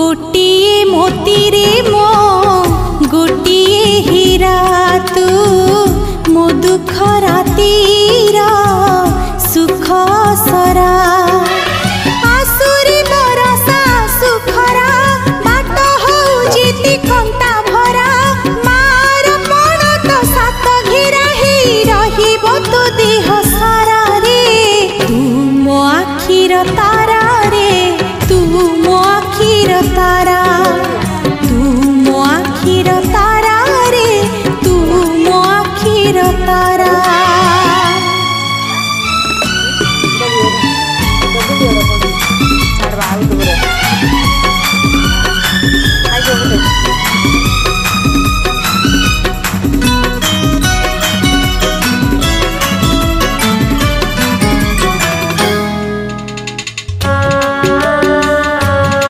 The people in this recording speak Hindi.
गोटिए मोती रे मो गोटिए हीरा तू मो दुख रातीर सुख सरा आसुरी बरसा सुखरा बाट होउजिति कंता भरा मार पण तो सात घिरा ही रहिबो तो देह सारा रे तू मो आखिर तारा रे तू मो आखिर तारा तू मो आखिर तारा रे तू मो आखिर तारा। Ada